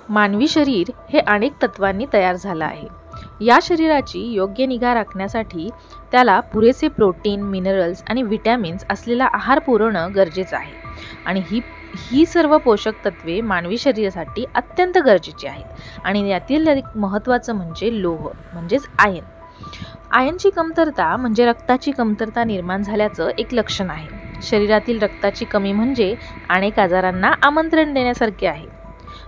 मानवी शरीर हे अनेक तत्वांनी तयार झालं आहे। या शरीराची योग्य निगा राखण्यासाठी त्याला पुरेसे प्रोटीन, मिनरल्स आणि विटॅमिन्स असलेला आहार पुरवणं गरजेचं आहे आणि ही सर्व पोषक तत्वे मानवी शरीरासाठी अत्यंत गरजेची आहेत। आणि यातील एक महत्त्वाचं म्हणजे लोह म्हणजेच आयर्न। आयर्नची कमतरता म्हणजे रक्ताची कमतरता निर्माण झाल्याचं एक लक्षण आहे। शरीरातील रक्ताची कमी म्हणजे अनेक आजारांना आमंत्रण देण्यासारखे आहे।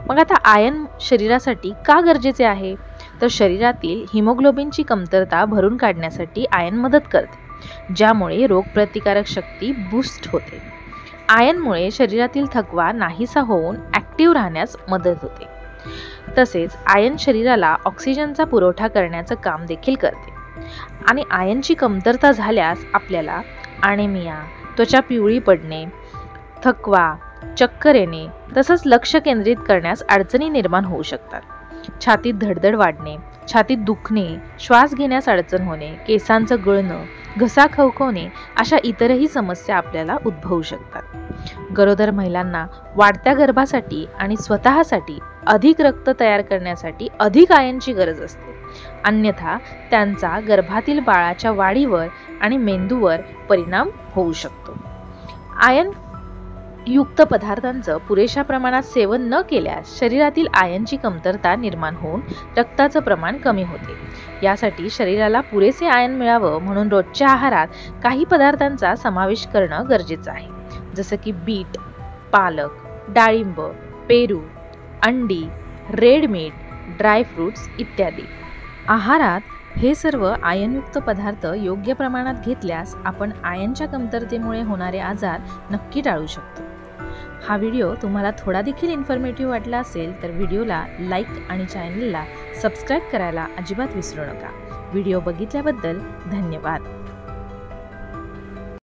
मग आता आयर्न शरीरासाठी का गरजेचे आहे? तर शरीरातील हिमोग्लोबिनची कमतरता भरून काढण्यासाठी आयर्न मदत करते, ज्यामुळे रोगप्रतिकारक शक्ती बूस्ट होते। आयर्नमुळे शरीरातील थकवा नाहीसा होऊन ॲक्टिव्ह राहण्यास मदत होते। तसेच आयर्न शरीराला ऑक्सिजनचा पुरवठा करण्याचं काम देखील करते आणि आयर्नची कमतरता झाल्यास आपल्याला ॲनेमिया, त्वचा पिवळी पडणे, थकवा, चक्कर येणे तसंच लक्ष केंद्रित करण्यास अडचणी निर्माण होऊ शकतात। छातीत धडधड वाढणे, छातीत दुखणे, श्वास घेण्यास अडचण होणे, केसांचं गळणं, घसा खवखवणे अशा इतरही समस्या आपल्याला उद्भवू शकतात। गरोदर महिलांना वाढत्या गर्भासाठी आणि स्वतःसाठी अधिक रक्त तयार करण्यासाठी अधिक आयर्नची गरज असते, अन्यथा त्यांचा गर्भातील बाळाच्या वाढीवर आणि मेंदूवर परिणाम होऊ शकतो। आयर्न युक्त पदार्थांचं पुरेशा प्रमाणात सेवन न केल्यास शरीरातील आयर्नची कमतरता निर्माण होऊन रक्ताचं प्रमाण कमी होते। यासाठी शरीराला पुरेसे आयर्न मिळावं म्हणून रोजच्या आहारात काही पदार्थांचा समावेश करणं गरजेचं आहे, जसं की बीट, पालक, डाळिंब, पेरू, अंडी, रेड मीट, ड्राय फ्रूट्स इत्यादी। आहारात हे सर्व आयर्नयुक्त पदार्थ योग्य प्रमाणात घेतल्यास आपण आयर्नच्या कमतरतेमुळे होणारे आजार नक्की टाळू शकतो। हा व्हिडिओ तुम्हाला थोडा देखील इन्फॉर्मेटिव्ह वाटला असेल तर व्हिडिओला लाईक आणि चॅनलला सबस्क्राईब करायला अजिबात विसरू नका। व्हिडिओ बघितल्याबद्दल धन्यवाद।